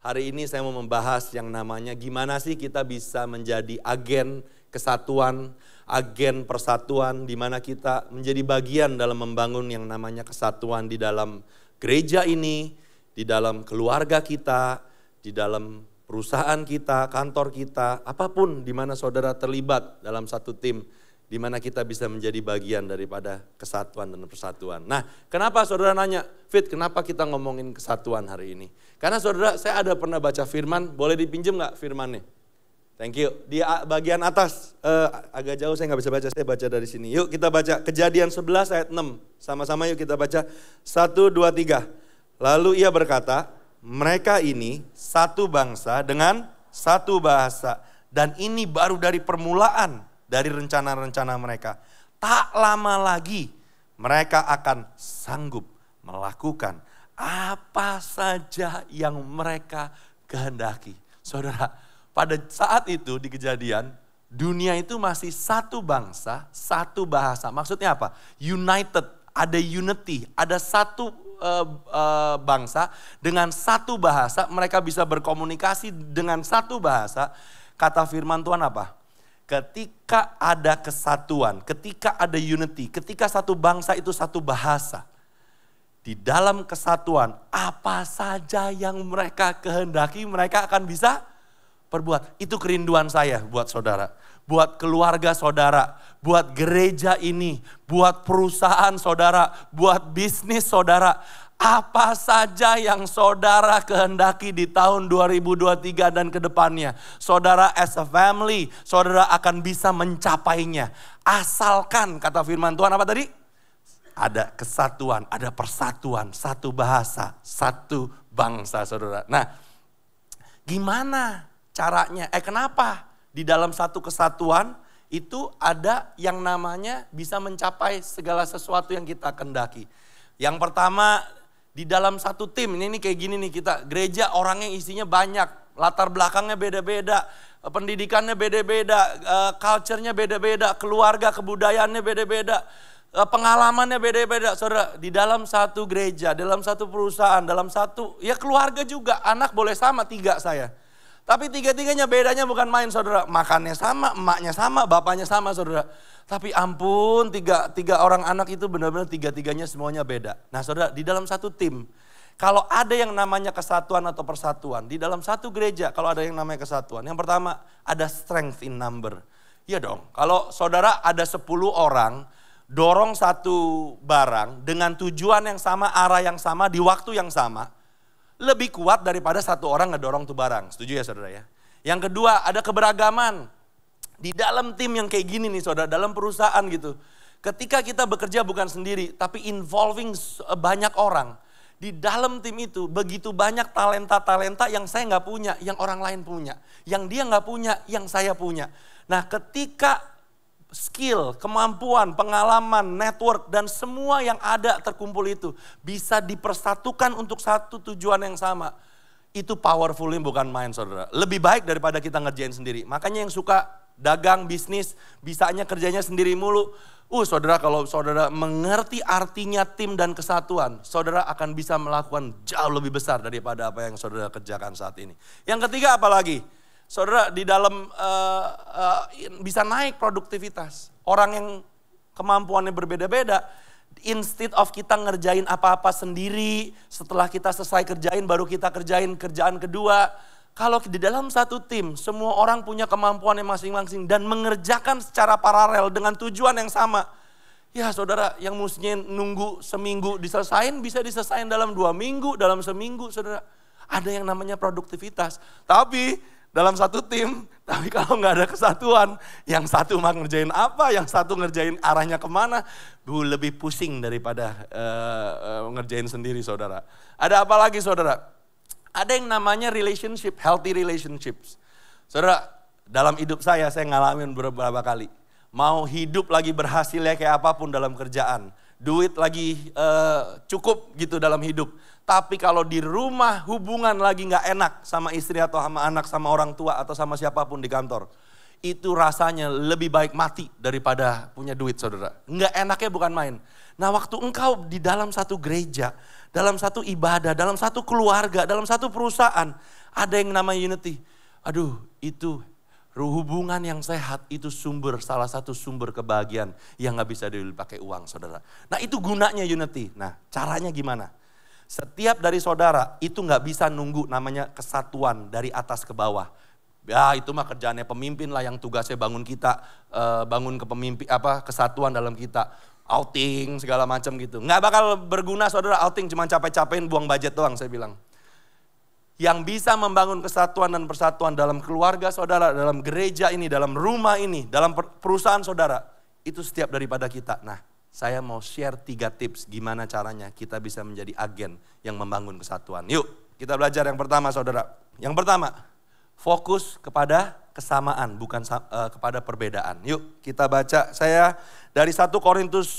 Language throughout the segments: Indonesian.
Hari ini saya mau membahas yang namanya gimana sih kita bisa menjadi agen kesatuan, agen persatuan, di mana kita menjadi bagian dalam membangun yang namanya kesatuan di dalam gereja ini, di dalam keluarga kita, di dalam perusahaan kita, kantor kita, apapun di mana saudara terlibat dalam satu tim, di mana kita bisa menjadi bagian daripada kesatuan dan persatuan. Nah, kenapa saudara nanya, Fit, kenapa kita ngomongin kesatuan hari ini? Karena saudara, saya ada pernah baca firman, boleh dipinjem gak firmannya? Thank you. Di bagian atas, agak jauh saya gak bisa baca, saya baca dari sini. Yuk kita baca Kejadian 11 ayat 6. Sama-sama yuk kita baca. 1, 2, 3. Lalu ia berkata, mereka ini satu bangsa dengan satu bahasa. Dan ini baru dari permulaan dari rencana-rencana mereka. Tak lama lagi mereka akan sanggup melakukan apa saja yang mereka kehendaki. Saudara, pada saat itu di Kejadian, dunia itu masih satu bangsa, satu bahasa. Maksudnya apa? United, ada unity, ada satu bangsa dengan satu bahasa. Mereka bisa berkomunikasi dengan satu bahasa. Kata firman Tuhan apa? Ketika ada kesatuan, ketika ada unity, ketika satu bangsa itu satu bahasa. Di dalam kesatuan, apa saja yang mereka kehendaki, mereka akan bisa perbuat. Itu kerinduan saya buat saudara, buat keluarga saudara, buat gereja ini, buat perusahaan saudara, buat bisnis saudara. Apa saja yang saudara kehendaki di tahun 2023 dan ke depannya. Saudara as a family, saudara akan bisa mencapainya. Asalkan, kata firman Tuhan apa tadi? Ada kesatuan, ada persatuan, satu bahasa, satu bangsa saudara. Nah, gimana caranya? Kenapa di dalam satu kesatuan itu ada yang namanya bisa mencapai segala sesuatu yang kita kehendaki. Yang pertama, di dalam satu tim, ini kayak gini nih kita, gereja orangnya isinya banyak, latar belakangnya beda-beda, pendidikannya beda-beda, culture-nya beda-beda, keluarga, kebudayaannya beda-beda, pengalamannya beda-beda. Saudara, di dalam satu gereja, dalam satu perusahaan, dalam satu, ya keluarga juga, anak boleh sama 3 saya. Tapi 3-3-nya bedanya bukan main saudara, makannya sama, emaknya sama, bapaknya sama saudara. Tapi ampun, tiga orang anak itu benar-benar 3-3-nya semuanya beda. Nah saudara, di dalam satu tim, kalau ada yang namanya kesatuan atau persatuan, di dalam satu gereja kalau ada yang namanya kesatuan, yang pertama ada strength in number. Iya dong, kalau saudara ada 10 orang, dorong satu barang dengan tujuan yang sama, arah yang sama, di waktu yang sama, lebih kuat daripada satu orang ngedorong tuh barang. Setuju ya saudara ya? Yang kedua ada keberagaman. Di dalam tim yang kayak gini nih saudara, dalam perusahaan gitu. Ketika kita bekerja bukan sendiri, tapi involving banyak orang. Di dalam tim itu begitu banyak talenta-talenta yang saya nggak punya, yang orang lain punya. Yang dia nggak punya, yang saya punya. Nah ketika skill, kemampuan, pengalaman, network, dan semua yang ada terkumpul itu bisa dipersatukan untuk satu tujuan yang sama. Itu powerfulnya bukan main saudara. Lebih baik daripada kita ngerjain sendiri. Makanya yang suka dagang, bisnis, bisanya kerjanya sendiri mulu. Saudara, kalau saudara mengerti artinya tim dan kesatuan, saudara akan bisa melakukan jauh lebih besar daripada apa yang saudara kerjakan saat ini. Yang ketiga apalagi? Saudara di dalam bisa naik produktivitas. Orang yang kemampuannya berbeda-beda, instead of kita ngerjain apa-apa sendiri, setelah kita selesai kerjain baru kita kerjain kerjaan kedua. Kalau di dalam satu tim, semua orang punya kemampuan yang masing-masing dan mengerjakan secara paralel dengan tujuan yang sama. Ya saudara, yang mestinya nunggu seminggu diselesain, bisa diselesain dalam 2 minggu, dalam seminggu saudara. Ada yang namanya produktivitas. Tapi dalam satu tim, tapi kalau nggak ada kesatuan, yang satu mah ngerjain apa, yang satu ngerjain arahnya kemana, lebih pusing daripada ngerjain sendiri saudara. Ada apa lagi saudara? Ada yang namanya relationship, healthy relationships. Saudara, dalam hidup saya ngalamin beberapa kali. Mau hidup lagi berhasilnya kayak apapun dalam kerjaan. Duit lagi cukup gitu dalam hidup. Tapi kalau di rumah hubungan lagi gak enak sama istri atau sama anak, sama orang tua atau sama siapapun di kantor. itu rasanya lebih baik mati daripada punya duit saudara. Enggak enaknya bukan main. Nah waktu engkau di dalam satu gereja, dalam satu ibadah, dalam satu keluarga, dalam satu perusahaan, ada yang namanya unity. Aduh itu hubungan yang sehat itu salah satu sumber kebahagiaan yang gak bisa dibeli pakai uang saudara. Nah itu gunanya unity. Nah caranya gimana? Setiap dari saudara itu gak bisa nunggu namanya kesatuan dari atas ke bawah. Ya itu mah kerjaannya pemimpin lah yang tugasnya bangun kita, bangun kesatuan dalam kita. Outing segala macam gitu. Nggak bakal berguna saudara outing cuma capek-capekin buang budget doang saya bilang. Yang bisa membangun kesatuan dan persatuan dalam keluarga saudara, dalam gereja ini, dalam rumah ini, dalam perusahaan saudara. Itu setiap daripada kita. Nah saya mau share 3 tips gimana caranya kita bisa menjadi agen yang membangun kesatuan. Yuk kita belajar yang pertama saudara. Yang pertama. Fokus kepada kesamaan, bukan kepada perbedaan. Yuk kita baca, saya dari 1 Korintus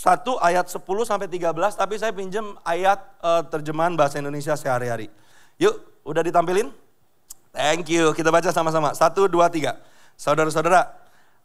1 ayat 10 sampai 13, tapi saya pinjam ayat terjemahan bahasa Indonesia sehari-hari. Yuk, udah ditampilin? Thank you, kita baca sama-sama. 1, 2, 3. Saudara-saudara,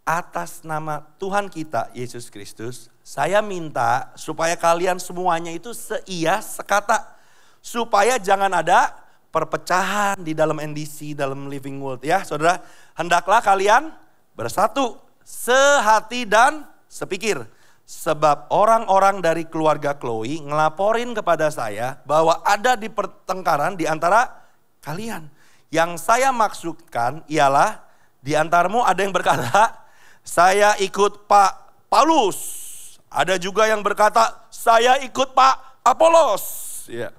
atas nama Tuhan kita, Yesus Kristus, saya minta supaya kalian semuanya itu seia, sekata. Supaya jangan ada perpecahan di dalam NDC, dalam Living World ya saudara. Hendaklah kalian bersatu, sehati dan sepikir. Sebab orang-orang dari keluarga Chloe ngelaporin kepada saya bahwa ada di pertengkaran di antara kalian. Yang saya maksudkan ialah di antaramu ada yang berkata, saya ikut Pak Paulus. Ada juga yang berkata, saya ikut Pak Apolos. Ya.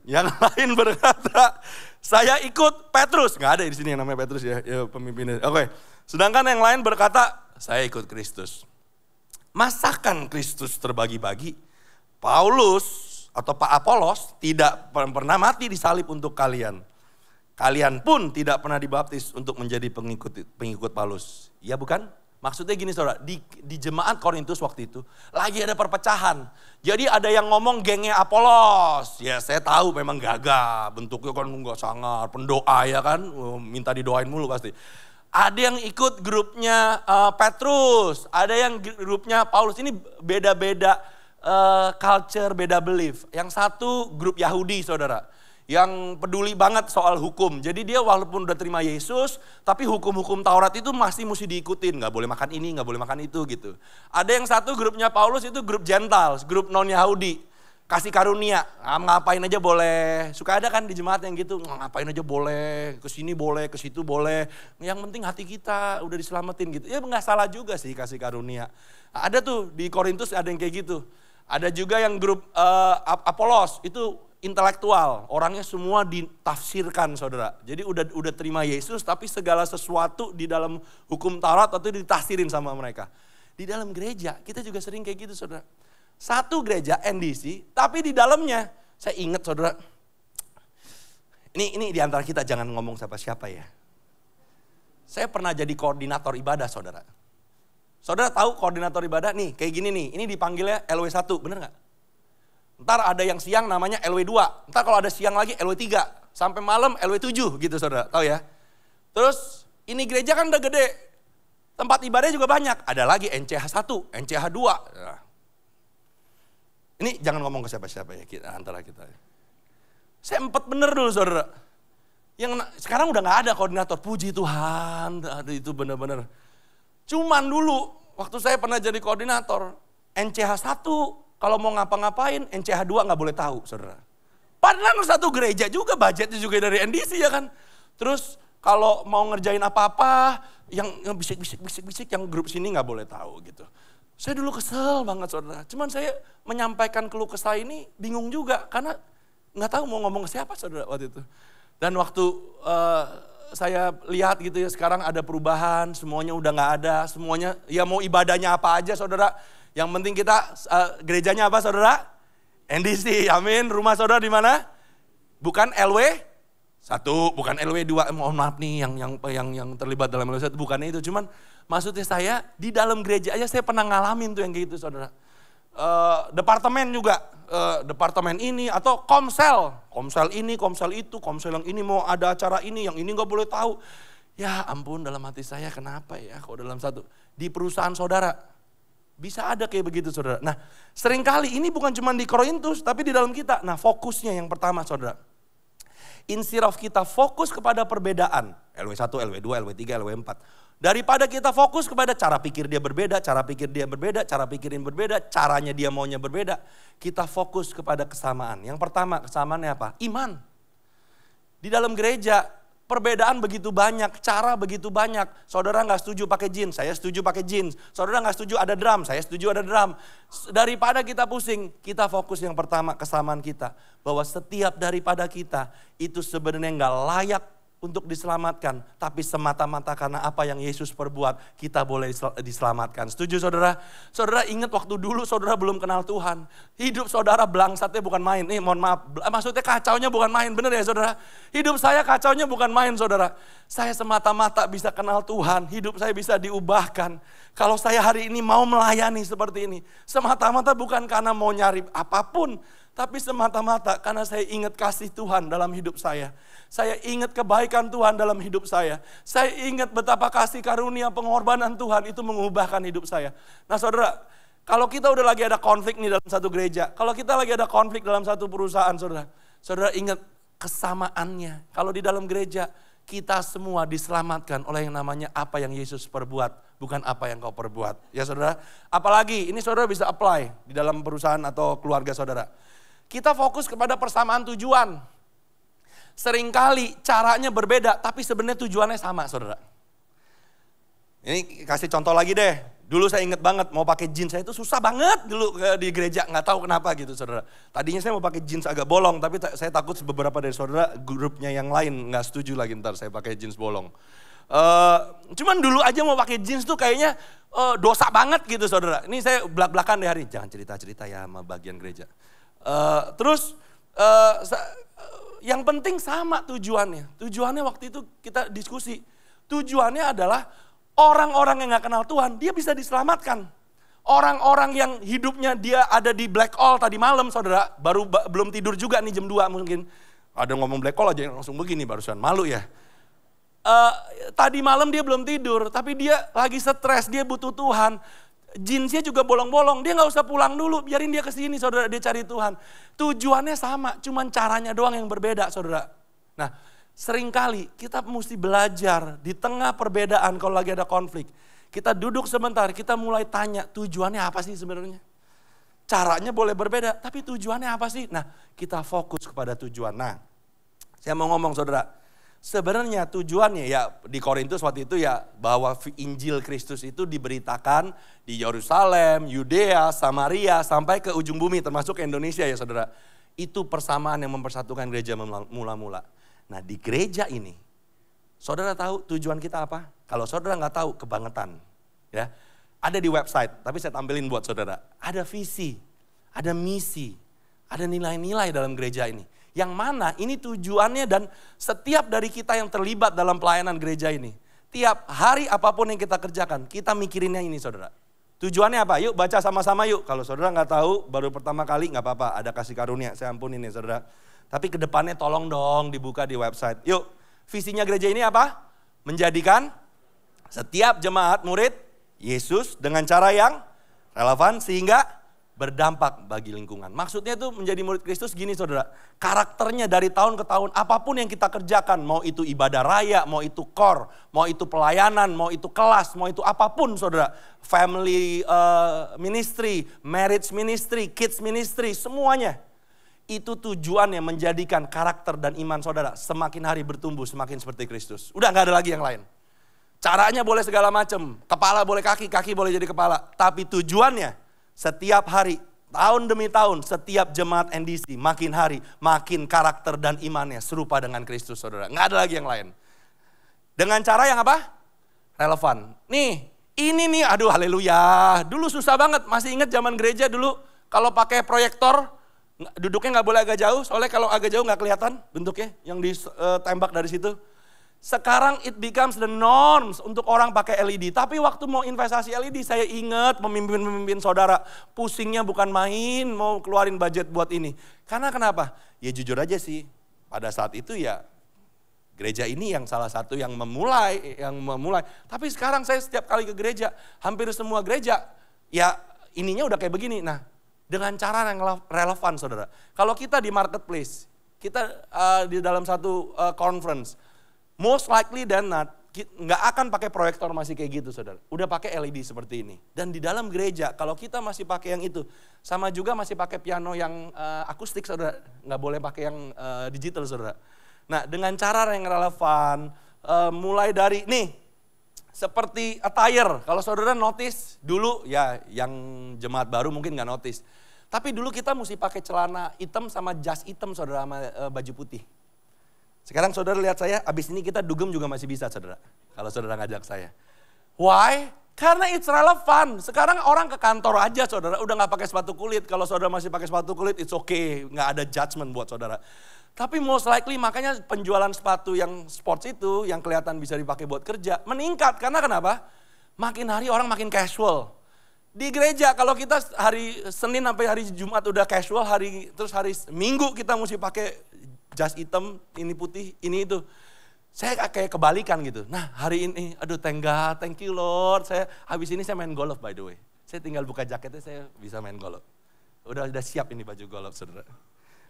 Yang lain berkata, saya ikut Petrus. Nggak ada di sini yang namanya Petrus ya pemimpinnya. Oke. Sedangkan yang lain berkata, saya ikut Kristus. Masakan Kristus terbagi-bagi? Paulus atau Pak Apolos tidak pernah mati disalib untuk kalian. Kalian pun tidak pernah dibaptis untuk menjadi pengikut Paulus. Ya bukan? Maksudnya gini saudara, di jemaat Korintus waktu itu lagi ada perpecahan. Jadi ada yang ngomong gengnya Apolos. Ya saya tahu memang gagah, bentuknya kan enggak sangar, pendoa ya kan, minta didoain mulu pasti. Ada yang ikut grupnya Petrus, ada yang grupnya Paulus. Ini beda-beda culture, beda belief. Yang satu grup Yahudi saudara. Yang peduli banget soal hukum. Jadi dia walaupun udah terima Yesus, tapi hukum-hukum Taurat itu masih mesti diikutin. Gak boleh makan ini, gak boleh makan itu gitu. Ada yang satu grupnya Paulus itu grup Gentiles, grup non-Yahudi. Kasih karunia, ngapain aja boleh. Suka ada kan di jemaat yang gitu, ngapain aja boleh, ke sini boleh, ke situ boleh. Yang penting hati kita udah diselamatin gitu. Ya gak salah juga sih kasih karunia. Ada tuh di Korintus ada yang kayak gitu. Ada juga yang grup Apolos, itu intelektual, orangnya semua ditafsirkan saudara. Jadi udah terima Yesus tapi segala sesuatu di dalam hukum Taurat atau ditafsirin sama mereka. Di dalam gereja kita juga sering kayak gitu saudara. Satu gereja NDC tapi di dalamnya saya ingat saudara. Ini di antara kita jangan ngomong siapa-siapa ya. Saya pernah jadi koordinator ibadah saudara. Saudara tahu koordinator ibadah nih kayak gini nih. Ini dipanggilnya LW1 bener gak? Ntar ada yang siang namanya LW2. Ntar kalau ada siang lagi LW3. Sampai malam LW7 gitu saudara. Tahu ya. Terus ini gereja kan udah gede. Tempat ibadahnya juga banyak. Ada lagi NCH1, NCH2. Nah. Ini jangan ngomong ke siapa-siapa ya antara kita. Saya empat bener dulu saudara. Yang sekarang udah gak ada koordinator. Puji Tuhan. Itu bener-bener. Cuman dulu waktu saya pernah jadi koordinator. NCH1 kalau mau ngapa-ngapain, NCH2 gak boleh tahu, saudara. Padahal satu gereja juga, budgetnya juga dari NDC ya kan. Terus kalau mau ngerjain apa-apa, yang bisik-bisik yang grup sini gak boleh tahu gitu. Saya dulu kesel banget saudara. Cuman saya menyampaikan keluh kesah ini bingung juga. Karena gak tahu mau ngomong ke siapa saudara waktu itu. Dan waktu saya lihat gitu ya, sekarang ada perubahan, semuanya udah gak ada. Semuanya, ya mau ibadahnya apa aja saudara. Yang penting kita gerejanya apa saudara? NDC, amin. Rumah saudara di mana? Bukan LW1, bukan LW2. Mohon maaf nih yang terlibat dalam LW1, bukannya itu. Cuman maksudnya saya di dalam gereja aja saya pernah ngalamin tuh yang kayak gitu saudara. Departemen juga, departemen ini atau komsel ini, komsel itu, komsel yang ini mau ada acara ini, yang ini nggak boleh tahu. Ya ampun, dalam hati saya kenapa ya kok dalam satu. Di perusahaan saudara, bisa ada kayak begitu saudara. Nah seringkali ini bukan cuma di Korintus, tapi di dalam kita. Nah fokusnya yang pertama saudara. Instead of kita fokus kepada perbedaan, LW1, LW2, LW3, LW4. Daripada kita fokus kepada cara pikir dia berbeda, cara pikir dia berbeda, cara pikirin berbeda, caranya dia maunya berbeda. Kita fokus kepada kesamaan. Yang pertama kesamaannya apa? Iman. Di dalam gereja perbedaan begitu banyak, cara begitu banyak. Saudara gak setuju pakai jeans, saya setuju pakai jeans. Saudara gak setuju ada drum, saya setuju ada drum. Daripada kita pusing, kita fokus yang pertama kesamaan kita. Bahwa setiap daripada kita itu sebenarnya gak layak untuk diselamatkan. Tapi semata-mata karena apa yang Yesus perbuat, kita boleh diselamatkan. Setuju saudara? Saudara ingat waktu dulu saudara belum kenal Tuhan. Hidup saudara belangsatnya bukan main. Mohon maaf, maksudnya kacaunya bukan main. Bener ya saudara? Hidup saya kacaunya bukan main saudara. Saya semata-mata bisa kenal Tuhan. Hidup saya bisa diubahkan. Kalau saya hari ini mau melayani seperti ini. Semata-mata bukan karena mau nyari apapun. Tapi semata-mata karena saya ingat kasih Tuhan dalam hidup saya. Saya ingat kebaikan Tuhan dalam hidup saya. Saya ingat betapa kasih karunia pengorbanan Tuhan itu mengubahkan hidup saya. Nah saudara, kalau kita udah lagi ada konflik nih dalam satu gereja. Kalau kita lagi ada konflik dalam satu perusahaan saudara. Saudara ingat kesamaannya. Kalau di dalam gereja kita semua diselamatkan oleh yang namanya apa yang Yesus perbuat. Bukan apa yang kau perbuat. Ya saudara, apalagi ini saudara bisa apply di dalam perusahaan atau keluarga saudara. Kita fokus kepada persamaan tujuan. Seringkali caranya berbeda, tapi sebenarnya tujuannya sama, saudara. Ini kasih contoh lagi deh. Dulu saya ingat banget mau pakai jeans, saya itu susah banget dulu di gereja, nggak tahu kenapa gitu, saudara. Tadinya saya mau pakai jeans agak bolong, tapi saya takut beberapa dari saudara grupnya yang lain nggak setuju lagi ntar saya pakai jeans bolong. Cuman dulu aja mau pakai jeans tuh kayaknya dosa banget gitu, saudara. Ini saya belak-belakan deh hari, jangan cerita-cerita ya sama bagian gereja. Yang penting sama tujuannya. Tujuannya waktu itu kita diskusi. Tujuannya adalah orang-orang yang gak kenal Tuhan, dia bisa diselamatkan. Orang-orang yang hidupnya dia ada di black hole tadi malam, saudara. Belum tidur juga nih jam 2 mungkin. Ada ngomong black hole aja langsung begini barusan, malu ya. Tadi malam dia belum tidur, tapi dia lagi stres, dia butuh Tuhan. Jeansnya juga bolong-bolong, dia gak usah pulang dulu, biarin dia kesini saudara, dia cari Tuhan. Tujuannya sama, cuman caranya doang yang berbeda saudara. Nah seringkali kita mesti belajar di tengah perbedaan kalau lagi ada konflik. Kita duduk sebentar, kita mulai tanya tujuannya apa sih sebenarnya. Caranya boleh berbeda, tapi tujuannya apa sih? Nah kita fokus kepada tujuan. Nah saya mau ngomong saudara. Sebenarnya tujuannya ya di Korintus waktu itu ya bahwa Injil Kristus itu diberitakan di Yerusalem, Yudea, Samaria sampai ke ujung bumi termasuk ke Indonesia ya saudara. Itu persamaan yang mempersatukan gereja mula-mula. Nah di gereja ini saudara tahu tujuan kita apa? Kalau saudara nggak tahu kebangetan ya. Ada di website tapi saya tampilin buat saudara. Ada visi, ada misi, ada nilai-nilai dalam gereja ini. Yang mana ini tujuannya dan setiap dari kita yang terlibat dalam pelayanan gereja ini. Tiap hari apapun yang kita kerjakan, kita mikirinnya ini saudara. Tujuannya apa? Yuk baca sama-sama yuk. Kalau saudara nggak tahu, baru pertama kali nggak apa-apa. Ada kasih karunia, saya ampunin ya saudara. Tapi kedepannya tolong dong dibuka di website. Yuk, visinya gereja ini apa? Menjadikan setiap jemaat murid Yesus dengan cara yang relevan sehingga berdampak bagi lingkungan. Maksudnya itu menjadi murid Kristus gini saudara. Karakternya dari tahun ke tahun apapun yang kita kerjakan. Mau itu ibadah raya, mau itu core, mau itu pelayanan, mau itu kelas, mau itu apapun saudara. Family ministry, marriage ministry, kids ministry, semuanya. Itu tujuannya menjadikan karakter dan iman saudara semakin hari bertumbuh semakin seperti Kristus. Udah gak ada lagi yang lain. Caranya boleh segala macam. Kepala boleh kaki, kaki boleh jadi kepala. Tapi tujuannya setiap hari, tahun demi tahun, setiap jemaat NDC makin hari, makin karakter dan imannya serupa dengan Kristus saudara. Nggak ada lagi yang lain. Dengan cara yang apa? Relevan. Nih, ini nih, aduh haleluya. Dulu susah banget, masih ingat zaman gereja dulu. Kalau pakai proyektor, duduknya nggak boleh agak jauh. Soalnya kalau agak jauh nggak kelihatan bentuknya yang ditembak dari situ. Sekarang it becomes the norms untuk orang pakai LED. Tapi waktu mau investasi LED saya ingat pemimpin-pemimpin saudara. Pusingnya bukan main mau keluarin budget buat ini. Karena kenapa? Ya jujur aja sih pada saat itu ya Gereja ini yang salah satu yang memulai. Tapi sekarang saya setiap kali ke gereja, hampir semua gereja, ya ininya udah kayak begini. Nah, dengan cara yang relevan saudara. Kalau kita di marketplace, kita di dalam satu conference, most likely than not, nggak akan pakai proyektor masih kayak gitu saudara. Udah pakai LED seperti ini. Dan di dalam gereja, kalau kita masih pakai yang itu, sama juga masih pakai piano yang akustik saudara. Nggak boleh pakai yang digital saudara. Nah, dengan cara yang relevan, mulai dari nih, seperti attire. Kalau saudara notice dulu, ya yang jemaat baru mungkin nggak notice. Tapi dulu kita mesti pakai celana hitam sama jas hitam saudara, sama baju putih. Sekarang saudara lihat saya, abis ini kita dugem juga masih bisa saudara. Kalau saudara ngajak saya. Why? Karena it's relevan. Sekarang orang ke kantor aja saudara, udah gak pakai sepatu kulit. Kalau saudara masih pakai sepatu kulit, it's okay. Gak ada judgment buat saudara. Tapi most likely makanya penjualan sepatu yang sports itu, yang kelihatan bisa dipakai buat kerja, meningkat. Karena kenapa? Makin hari orang makin casual. Di gereja kalau kita hari Senin sampai hari Jumat udah casual, terus hari Minggu kita mesti pakai jas hitam, ini putih, ini itu. Saya kayak kebalikan gitu. Nah hari ini, aduh thank you Lord. Habis ini saya main golf by the way. Saya tinggal buka jaketnya, saya bisa main golf. Udah siap ini baju golf saudara.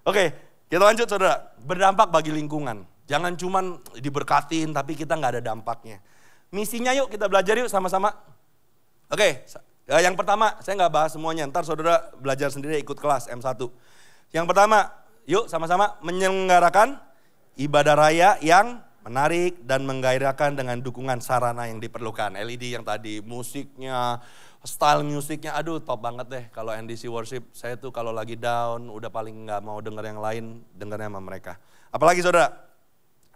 Oke, kita lanjut saudara. Berdampak bagi lingkungan. Jangan cuman diberkatin tapi kita gak ada dampaknya. Misinya yuk kita belajar yuk sama-sama. Oke, yang pertama saya gak bahas semuanya. Ntar saudara belajar sendiri ikut kelas M1. Yang pertama, yuk sama-sama menyelenggarakan ibadah raya yang menarik dan menggairahkan dengan dukungan sarana yang diperlukan. LED yang tadi, musiknya, style musiknya, aduh top banget deh. Kalau NDC Worship, saya tuh kalau lagi down, udah paling gak mau denger yang lain, dengernya sama mereka. Apalagi saudara,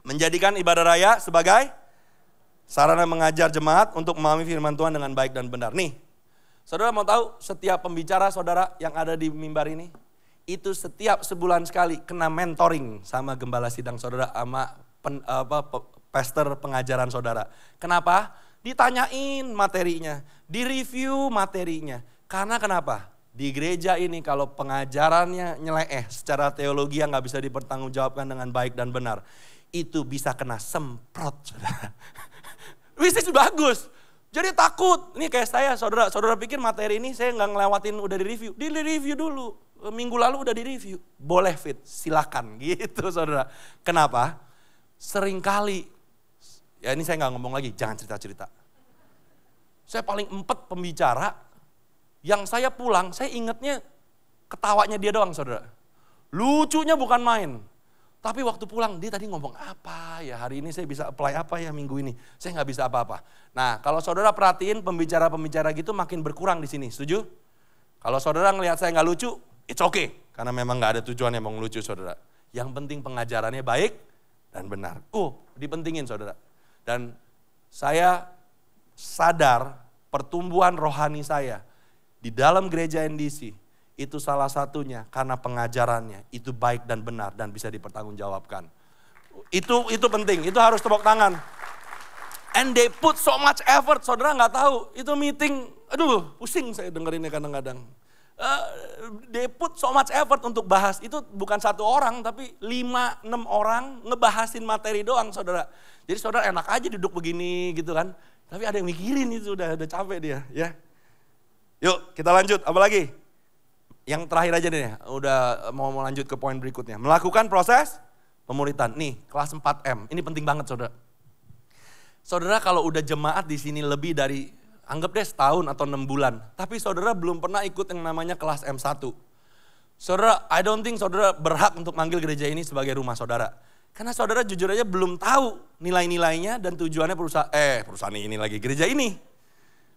menjadikan ibadah raya sebagai sarana mengajar jemaat untuk memahami firman Tuhan dengan baik dan benar. Nih, saudara mau tahu setiap pembicara saudara yang ada di mimbar ini, itu setiap sebulan sekali kena mentoring sama gembala sidang saudara, sama pastor pengajaran saudara. Kenapa? Ditanyain materinya, direview materinya. Karena kenapa? Di gereja ini kalau pengajarannya nyeleh secara teologi yang gak bisa dipertanggungjawabkan dengan baik dan benar, itu bisa kena semprot saudara. Which is bagus. Jadi takut, ini kayak saya saudara pikir materi ini saya gak ngelewatin udah di-review dulu. Minggu lalu udah di-review, boleh fit, silakan gitu saudara. Kenapa? Seringkali, ya ini saya gak ngomong lagi, jangan cerita-cerita. Saya paling empet pembicara, yang saya pulang, saya ingetnya ketawanya dia doang saudara. Lucunya bukan main. Tapi waktu pulang, dia tadi ngomong apa ya, hari ini saya bisa apply apa ya minggu ini. Saya gak bisa apa-apa. Nah kalau saudara perhatiin pembicara-pembicara gitu makin berkurang di sini, setuju? Kalau saudara ngelihat saya gak lucu, it's okay, karena memang gak ada tujuan yang mau ngelucu saudara. Yang penting pengajarannya baik dan benar. Dipentingin saudara. Dan saya sadar pertumbuhan rohani saya di dalam gereja NDC itu salah satunya karena pengajarannya itu baik dan benar dan bisa dipertanggungjawabkan. Itu penting, itu harus tepuk tangan. And they put so much effort, saudara gak tahu. Itu meeting, aduh pusing saya dengerinnya kadang-kadang. They put so much effort untuk bahas, itu bukan satu orang tapi 5-6 orang ngebahasin materi doang saudara. Jadi saudara enak aja duduk begini gitu kan. Tapi ada yang mikirin itu udah capek dia ya. Yuk kita lanjut, apa lagi? Yang terakhir aja nih, udah mau lanjut ke poin berikutnya. Melakukan proses pemuritan. Nih kelas 4M, ini penting banget saudara. Saudara kalau udah jemaat di sini lebih dari anggap deh setahun atau 6 bulan. Tapi saudara belum pernah ikut yang namanya kelas M1. Saudara, I don't think saudara berhak untuk manggil gereja ini sebagai rumah saudara. Karena saudara jujur aja belum tahu nilai-nilainya dan tujuannya perusahaan ini lagi, gereja ini.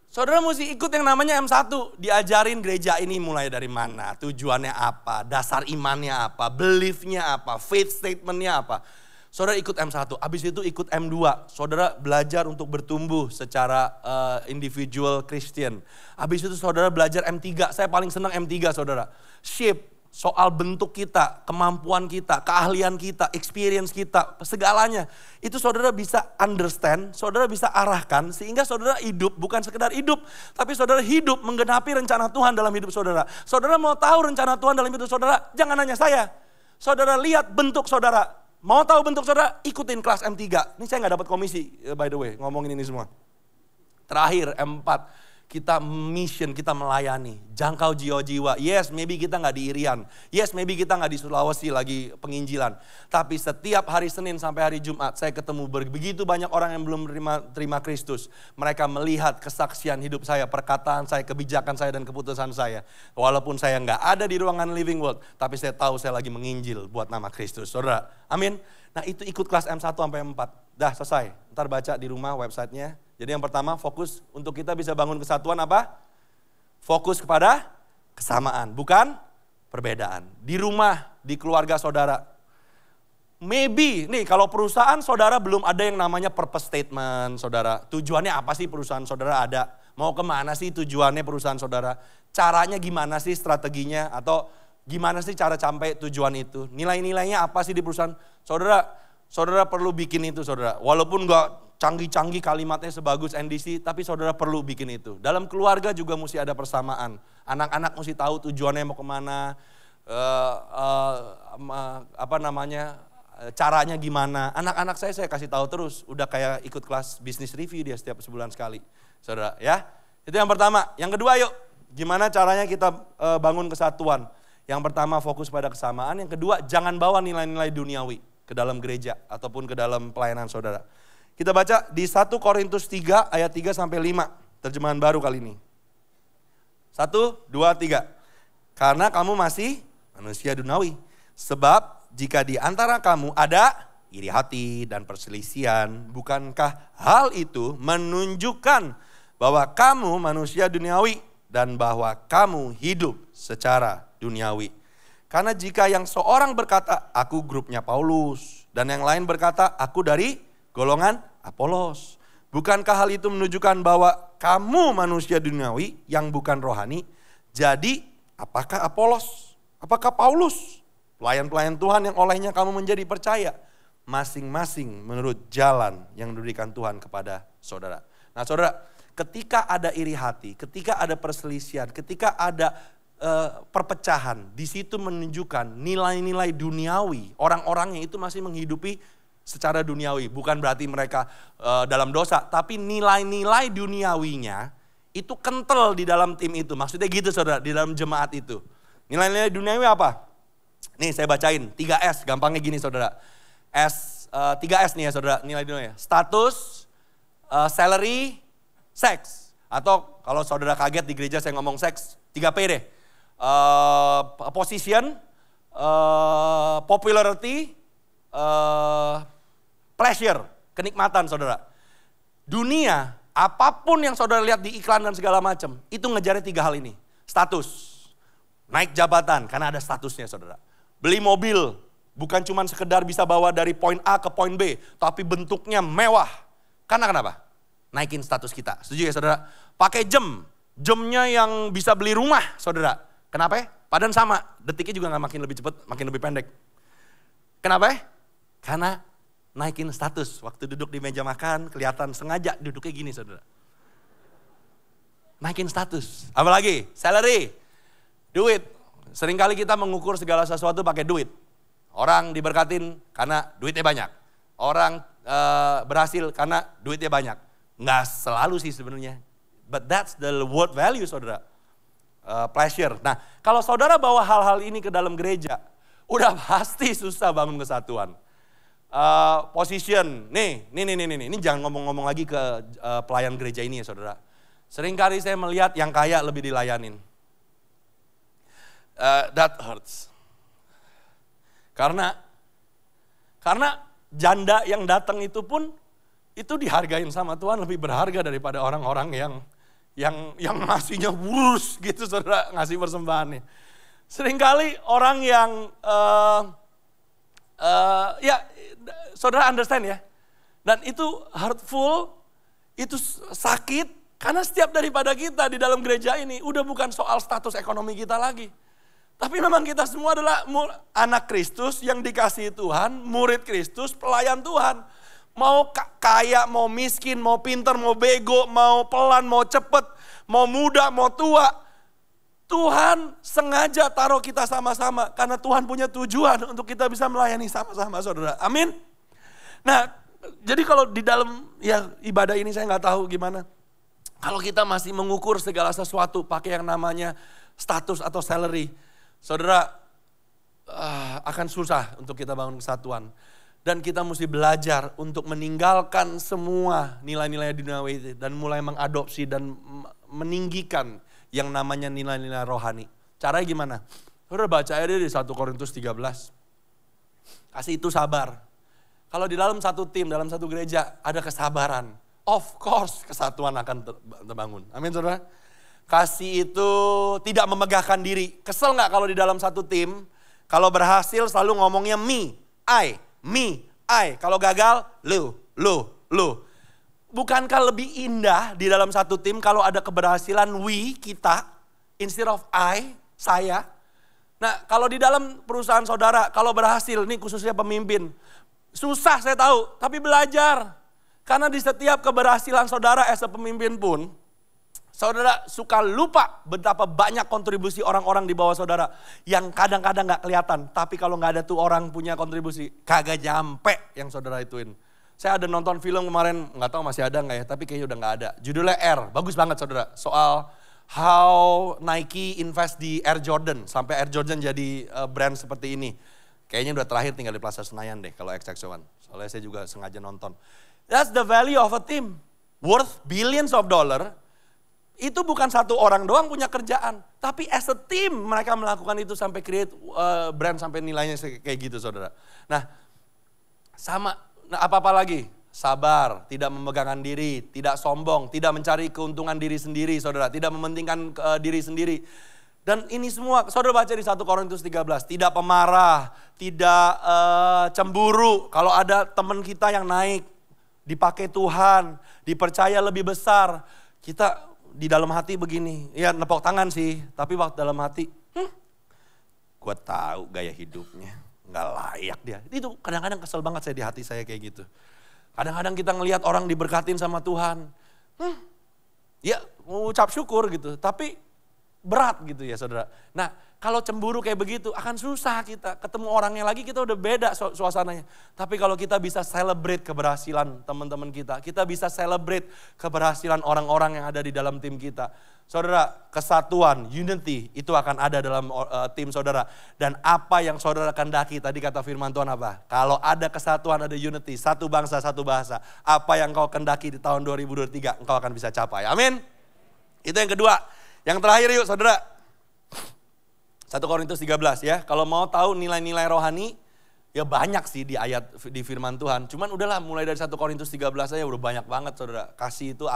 Saudara mesti ikut yang namanya M1. Diajarin gereja ini mulai dari mana, tujuannya apa, dasar imannya apa, beliefnya apa, faith statementnya apa. Saudara ikut M1, habis itu ikut M2. Saudara belajar untuk bertumbuh secara individual Christian. Habis itu saudara belajar M3, saya paling senang M3 saudara. Shape, soal bentuk kita, kemampuan kita, keahlian kita, experience kita, segalanya. Itu saudara bisa understand, saudara bisa arahkan, sehingga saudara hidup bukan sekedar hidup, tapi saudara hidup menggenapi rencana Tuhan dalam hidup saudara. Saudara mau tahu rencana Tuhan dalam hidup saudara, jangan nanya saya. Saudara lihat bentuk saudara. Mau tahu bentuk saudara? Ikutin kelas M3. Ini saya nggak dapat komisi, by the way, ngomongin ini semua. Terakhir, M4. Kita mission, kita melayani. Jangkau jiwa-jiwa. Yes, maybe kita nggak di Irian. Yes, maybe kita nggak di Sulawesi lagi penginjilan. Tapi setiap hari Senin sampai hari Jumat, saya ketemu begitu banyak orang yang belum terima Kristus. Mereka melihat kesaksian hidup saya, perkataan saya, kebijakan saya, dan keputusan saya. Walaupun saya nggak ada di ruangan Living World, tapi saya tahu saya lagi menginjil buat nama Kristus. Saudara, amin. Nah itu ikut kelas M1 sampai M4. Dah selesai, ntar baca di rumah websitenya. Jadi yang pertama fokus untuk kita bisa bangun kesatuan apa? Fokus kepada kesamaan, bukan perbedaan. Di rumah, di keluarga saudara. Maybe, nih kalau perusahaan saudara belum ada yang namanya purpose statement saudara. Tujuannya apa sih perusahaan saudara ada? Mau kemana sih tujuannya perusahaan saudara? Caranya gimana sih strateginya? Atau gimana sih cara sampai tujuan itu? Nilai-nilainya apa sih di perusahaan? Saudara perlu bikin itu saudara. Walaupun gak canggih-canggih kalimatnya sebagus NDC, tapi saudara perlu bikin itu. Dalam keluarga juga mesti ada persamaan. Anak-anak mesti tahu tujuannya mau kemana, caranya gimana. Anak-anak saya kasih tahu terus, udah kayak ikut kelas business review dia setiap sebulan sekali. Saudara ya, itu yang pertama. Yang kedua yuk, gimana caranya kita bangun kesatuan. Yang pertama fokus pada kesamaan, yang kedua jangan bawa nilai-nilai duniawi ke dalam gereja ataupun ke dalam pelayanan saudara. Kita baca di 1 Korintus 3 ayat 3 sampai 5. Terjemahan baru kali ini. 1, 2, 3. Karena kamu masih manusia duniawi. Sebab jika di antara kamu ada iri hati dan perselisihan, bukankah hal itu menunjukkan bahwa kamu manusia duniawi dan bahwa kamu hidup secara duniawi? Karena jika yang seorang berkata, aku grupnya Paulus, dan yang lain berkata, aku dari golongan Apolos. Bukankah hal itu menunjukkan bahwa kamu manusia duniawi yang bukan rohani? Jadi apakah Apolos? Apakah Paulus? Pelayan-pelayan Tuhan yang olehnya kamu menjadi percaya. Masing-masing menurut jalan yang diberikan Tuhan kepada saudara. Nah saudara, ketika ada iri hati, ketika ada perselisihan, ketika ada perpecahan, di situ menunjukkan nilai-nilai duniawi. Orang-orangnya itu masih menghidupi secara duniawi, bukan berarti mereka dalam dosa, tapi nilai-nilai duniawinya itu kental di dalam tim itu. Maksudnya gitu saudara, di dalam jemaat itu. Nilai-nilai duniawi apa? Nih saya bacain, 3S, gampangnya gini saudara. 3S nih ya saudara, nilai duniawi. Status, salary, seks. Atau kalau saudara kaget di gereja saya ngomong seks, 3P deh. Position, popularity, pleasure, kenikmatan saudara. Dunia, apapun yang saudara lihat di iklan dan segala macam, itu ngejarnya 3 hal ini. Status, naik jabatan karena ada statusnya saudara. Beli mobil, bukan cuma sekedar bisa bawa dari poin A ke poin B, tapi bentuknya mewah. Karena kenapa? Naikin status kita. Setuju ya saudara? Pakai jamnya yang bisa beli rumah saudara. Kenapa? Padahal sama, detiknya juga gak makin lebih cepat, makin lebih pendek. Kenapa? Karena naikin status. Waktu duduk di meja makan, kelihatan sengaja duduknya gini saudara. Naikin status. Apalagi? Salary. Duit. Seringkali kita mengukur segala sesuatu pakai duit. Orang diberkatin karena duitnya banyak. Orang berhasil karena duitnya banyak. Nggak selalu sih sebenarnya. But that's the word value saudara. Pleasure. Nah kalau saudara bawa hal-hal ini ke dalam gereja, udah pasti susah bangun kesatuan. Position, nih, ini jangan ngomong-ngomong lagi ke pelayan gereja ini ya saudara. Seringkali saya melihat yang kaya lebih dilayanin. That hurts. Karena janda yang datang itu pun itu dihargain sama Tuhan lebih berharga daripada orang-orang yang ngasihnya wurus gitu saudara, ngasih persembahannya. Seringkali orang yang saudara understand ya. Dan itu hurtful, itu sakit karena setiap daripada kita di dalam gereja ini udah bukan soal status ekonomi kita lagi. Tapi memang kita semua adalah anak Kristus yang dikasihi Tuhan, murid Kristus, pelayan Tuhan. Mau kaya, mau miskin, mau pinter, mau bego, mau pelan, mau cepet, mau muda, mau tua. Tuhan sengaja taruh kita sama-sama karena Tuhan punya tujuan untuk kita bisa melayani sama-sama saudara. Amin. Nah, jadi kalau di dalam ya ibadah ini saya nggak tahu gimana. Kalau kita masih mengukur segala sesuatu pakai yang namanya status atau salary, saudara akan susah untuk kita bangun kesatuan. Dan kita mesti belajar untuk meninggalkan semua nilai-nilai duniawi dan mulai mengadopsi dan meninggikan yang namanya nilai-nilai rohani. Caranya gimana? Saudara baca aja di 1 Korintus 13. Kasih itu sabar. Kalau di dalam satu tim, dalam satu gereja ada kesabaran. Of course kesatuan akan terbangun. Amin saudara. Kasih itu tidak memegahkan diri. Kesel gak kalau di dalam satu tim, kalau berhasil selalu ngomongnya me, I. Kalau gagal, lu. Bukankah lebih indah di dalam satu tim kalau ada keberhasilan we, kita, instead of I, saya. Nah kalau di dalam perusahaan saudara, kalau berhasil, ini khususnya pemimpin. Susah saya tahu, tapi belajar. Karena di setiap keberhasilan saudara as a pemimpin pun, saudara suka lupa betapa banyak kontribusi orang-orang di bawah saudara. Yang kadang-kadang gak kelihatan, tapi kalau gak ada tuh orang punya kontribusi, kagak nyampe yang saudara ituin. Saya ada nonton film kemarin, gak tahu masih ada gak ya, tapi kayaknya udah gak ada. Judulnya R, bagus banget saudara. Soal how Nike invest di Air Jordan, sampai Air Jordan jadi brand seperti ini. Kayaknya udah terakhir tinggal di Plaza Senayan deh kalau XX1. Soalnya saya juga sengaja nonton. That's the value of a team. Worth billions of dollar. Itu bukan satu orang doang punya kerjaan. Tapi as a team mereka melakukan itu sampai create brand sampai nilainya kayak gitu saudara. Nah apa-apa lagi? Sabar, tidak memegangkan diri, tidak sombong, tidak mencari keuntungan diri sendiri saudara. Tidak mementingkan diri sendiri. Dan ini semua, saudara baca di 1 Korintus 13, tidak pemarah, tidak cemburu. Kalau ada teman kita yang naik, dipakai Tuhan, dipercaya lebih besar. Kita di dalam hati begini, ya nepok tangan sih, tapi waktu dalam hati, gue tahu gaya hidupnya, gak layak dia. Itu kadang-kadang kesel banget saya di hati saya kayak gitu. Kadang-kadang kita ngelihat orang diberkatin sama Tuhan, ya mengucap syukur gitu, tapi berat gitu ya saudara. Nah kalau cemburu kayak begitu akan susah kita. Ketemu orangnya lagi kita udah beda suasananya. Tapi kalau kita bisa celebrate keberhasilan teman-teman kita bisa celebrate keberhasilan orang-orang yang ada di dalam tim kita. Saudara, kesatuan, unity itu akan ada dalam tim saudara. Dan apa yang saudara kehendaki, tadi kata firman Tuhan apa? Kalau ada kesatuan, ada unity, satu bangsa, satu bahasa. Apa yang kau kehendaki di tahun 2023, engkau akan bisa capai. Amin. Itu yang kedua. Yang terakhir yuk saudara, 1 Korintus 13 ya. Kalau mau tahu nilai-nilai rohani, ya banyak sih di ayat di firman Tuhan. Cuman udahlah mulai dari 1 Korintus 13 aja udah banyak banget saudara. Kasih itu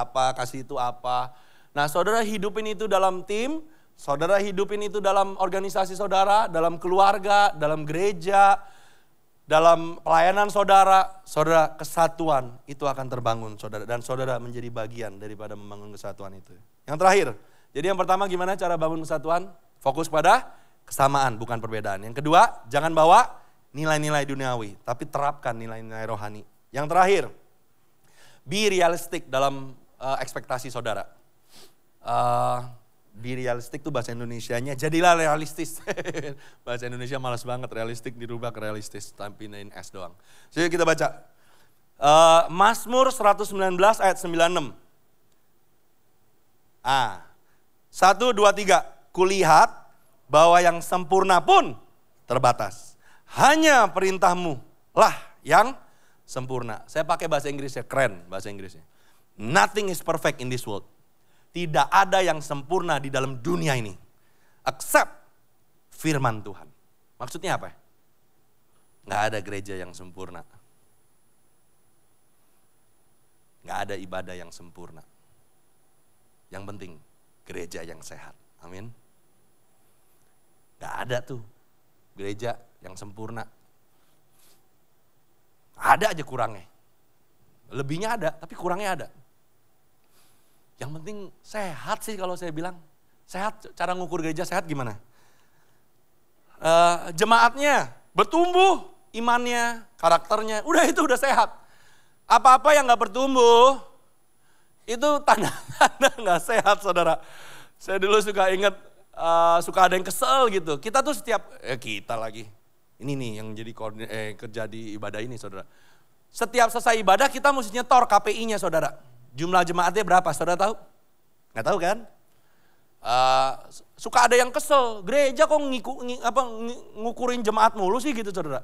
apa. Nah saudara hidupin itu dalam tim, saudara hidupin itu dalam organisasi saudara, dalam keluarga, dalam gereja, dalam pelayanan saudara. Saudara kesatuan itu akan terbangun saudara. Dan saudara menjadi bagian daripada membangun kesatuan itu. Yang terakhir. Jadi yang pertama gimana cara bangun kesatuan? Fokus pada kesamaan bukan perbedaan. Yang kedua jangan bawa nilai-nilai duniawi. Tapi terapkan nilai-nilai rohani. Yang terakhir, be realistic dalam ekspektasi saudara. Be realistic itu bahasa Indonesianya, jadilah realistis. Bahasa Indonesia malas banget, realistik dirubah ke realistis. Tampilin S doang. Jadi kita baca. Mazmur 119 ayat 96. 1, 2, 3. Kulihat bahwa yang sempurna pun terbatas. Hanya perintahmu lah yang sempurna. Saya pakai bahasa Inggrisnya, keren bahasa Inggrisnya. Nothing is perfect in this world. Tidak ada yang sempurna di dalam dunia ini. Except firman Tuhan. Maksudnya apa? Nggak ada gereja yang sempurna. Nggak ada ibadah yang sempurna. Yang penting gereja yang sehat. Amin. Gak ada tuh gereja yang sempurna. Ada aja kurangnya. Lebihnya ada, tapi kurangnya ada. Yang penting sehat sih kalau saya bilang. Sehat, cara ngukur gereja sehat gimana? Jemaatnya bertumbuh, imannya, karakternya. Udah itu udah sehat. Apa-apa yang gak bertumbuh, itu tanda-tanda gak sehat saudara. Saya dulu suka ingat suka ada yang kesel gitu. Kita tuh setiap, kita lagi. Ini nih yang jadi kerja di ibadah ini saudara. Setiap selesai ibadah kita mesti nyetor KPI-nya saudara. Jumlah jemaatnya berapa saudara tahu? Nggak tahu kan? Suka ada yang kesel, gereja kok ngukurin jemaat mulu sih gitu saudara.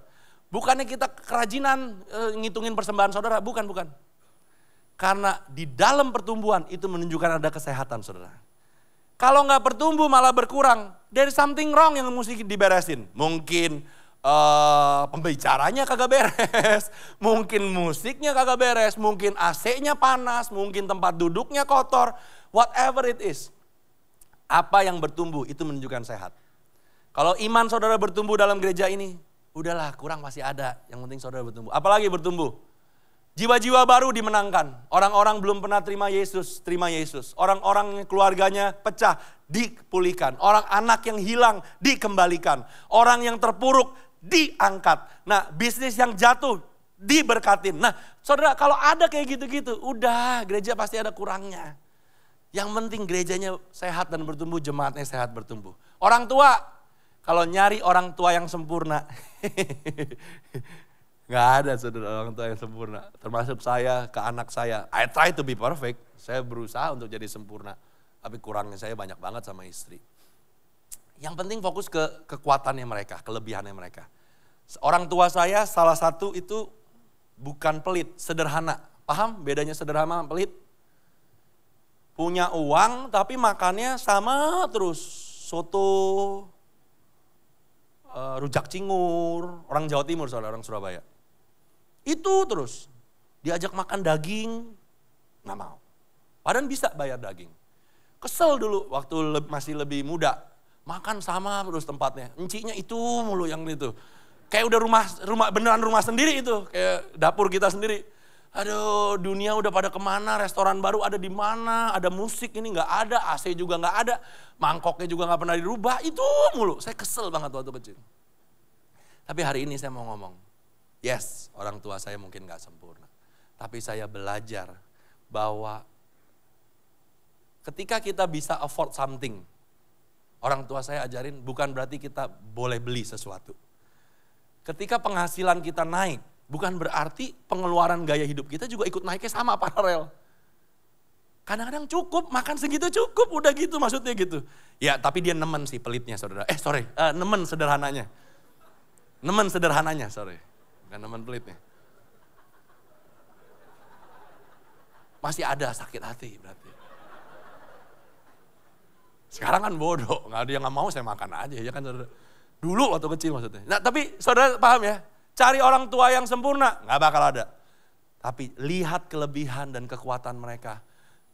Bukannya kita kerajinan ngitungin persembahan saudara, bukan. Karena di dalam pertumbuhan itu menunjukkan ada kesehatan saudara. Kalau nggak bertumbuh malah berkurang, there is something wrong yang mesti diberesin. Mungkin pembicaranya kagak beres, mungkin musiknya kagak beres, mungkin AC-nya panas, mungkin tempat duduknya kotor, whatever it is. Apa yang bertumbuh itu menunjukkan sehat. Kalau iman saudara bertumbuh dalam gereja ini, udahlah kurang masih ada, yang penting saudara bertumbuh. Apalagi bertumbuh? Jiwa-jiwa baru dimenangkan. Orang-orang belum pernah terima Yesus, terima Yesus. Orang-orang keluarganya pecah, dipulihkan. Orang anak yang hilang, dikembalikan. Orang yang terpuruk, diangkat. Nah, bisnis yang jatuh, diberkatin. Nah, saudara kalau ada kayak gitu-gitu, udah gereja pasti ada kurangnya. Yang penting gerejanya sehat dan bertumbuh, jemaatnya sehat bertumbuh. Orang tua, kalau nyari orang tua yang sempurna, gak ada saudara orang tua yang sempurna. Termasuk saya ke anak saya. I try to be perfect. Saya berusaha untuk jadi sempurna. Tapi kurangnya saya banyak banget sama istri. Yang penting fokus ke kekuatannya mereka, kelebihannya mereka. Orang tua saya salah satu itu bukan pelit, sederhana. Paham bedanya sederhana sama pelit? Punya uang tapi makannya sama terus. Soto, rujak cingur, orang Jawa Timur soalnya orang Surabaya. Itu terus, diajak makan daging, nggak mau. Padahal bisa bayar daging. Kesel dulu waktu masih lebih muda, makan sama terus tempatnya. Enciknya itu mulu yang itu. Kayak udah rumah beneran rumah sendiri itu, kayak dapur kita sendiri. Aduh, dunia udah pada kemana, restoran baru ada di mana, ada musik ini nggak ada, AC juga nggak ada, mangkoknya juga nggak pernah dirubah, itu mulu. Saya kesel banget waktu kecil. Tapi hari ini saya mau ngomong, yes, orang tua saya mungkin nggak sempurna, tapi saya belajar bahwa ketika kita bisa afford something, orang tua saya ajarin bukan berarti kita boleh beli sesuatu. Ketika penghasilan kita naik, bukan berarti pengeluaran gaya hidup kita juga ikut naiknya sama paralel. Kadang-kadang cukup, makan segitu cukup, udah gitu maksudnya gitu. Ya tapi dia nemen sih pelitnya saudara. Nemen sederhananya. Nemen sederhananya, bukan nemen pelitnya. Masih ada sakit hati berarti. Sekarang kan bodoh, gak ada yang gak mau saya makan aja ya kan saudara. Dulu waktu kecil maksudnya. Nah tapi saudara paham ya? Cari orang tua yang sempurna, gak bakal ada. Tapi lihat kelebihan dan kekuatan mereka.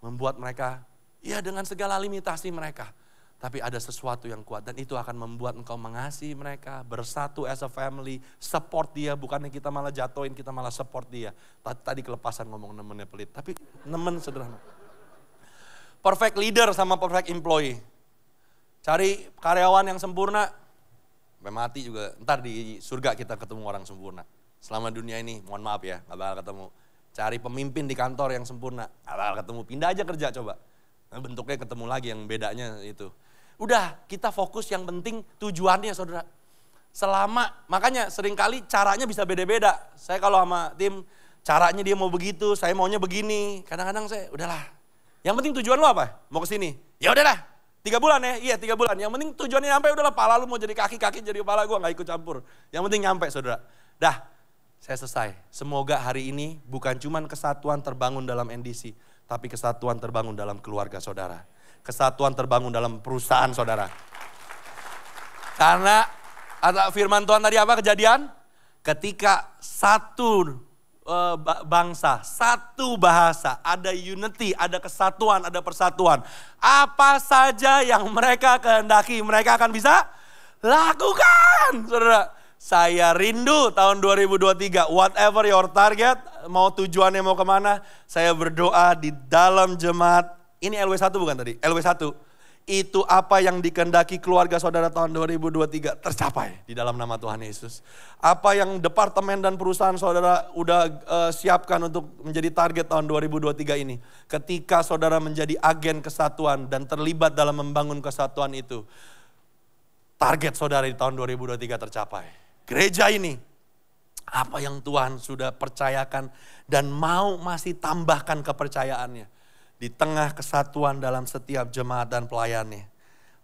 Membuat mereka, ya dengan segala limitasi mereka. Tapi ada sesuatu yang kuat dan itu akan membuat engkau mengasihi mereka. Bersatu as a family, support dia. Bukannya kita malah jatuhin, kita malah support dia. Tadi kelepasan ngomong nemennya pelit, tapi nemen sederhana. Perfect leader sama perfect employee. Cari karyawan yang sempurna. Sampai mati juga, ntar di surga kita ketemu orang sempurna. Selama dunia ini, mohon maaf ya, gak bakal ketemu. Cari pemimpin di kantor yang sempurna, gak bakal ketemu. Pindah aja kerja coba. Nah, bentuknya ketemu lagi yang bedanya itu. Udah, kita fokus yang penting tujuannya saudara. Makanya seringkali caranya bisa beda-beda. Saya kalau sama tim, caranya dia mau begitu, saya maunya begini. Kadang-kadang saya, udahlah. Yang penting tujuan lo apa? Mau ke sini? Ya udahlah. 3 bulan ya, iya 3 bulan. Yang penting tujuannya nyampe, udahlah pala lu mau jadi kaki jadi kepala gue gak ikut campur. Yang penting nyampe saudara. Dah, saya selesai. Semoga hari ini bukan cuma kesatuan terbangun dalam NDC, tapi kesatuan terbangun dalam keluarga saudara. Kesatuan terbangun dalam perusahaan saudara. Karena firman Tuhan tadi apa kejadian? Ketika satu bangsa, satu bahasa, ada unity, ada kesatuan, ada persatuan. Apa saja yang mereka kehendaki, mereka akan bisa lakukan. Saudara, saya rindu tahun 2023, whatever your target, mau tujuannya mau kemana, saya berdoa di dalam jemaat, ini LW1 bukan tadi? LW1, itu apa yang dikehendaki keluarga saudara tahun 2023 tercapai di dalam nama Tuhan Yesus. Apa yang departemen dan perusahaan saudara udah siapkan untuk menjadi target tahun 2023 ini. Ketika saudara menjadi agen kesatuan dan terlibat dalam membangun kesatuan itu, target saudara di tahun 2023 tercapai. Gereja ini, apa yang Tuhan sudah percayakan dan mau masih tambahkan kepercayaannya di tengah kesatuan dalam setiap jemaat dan pelayannya.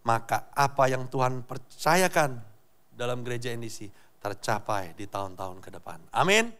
Maka apa yang Tuhan percayakan dalam gereja NDC tercapai di tahun-tahun ke depan. Amin.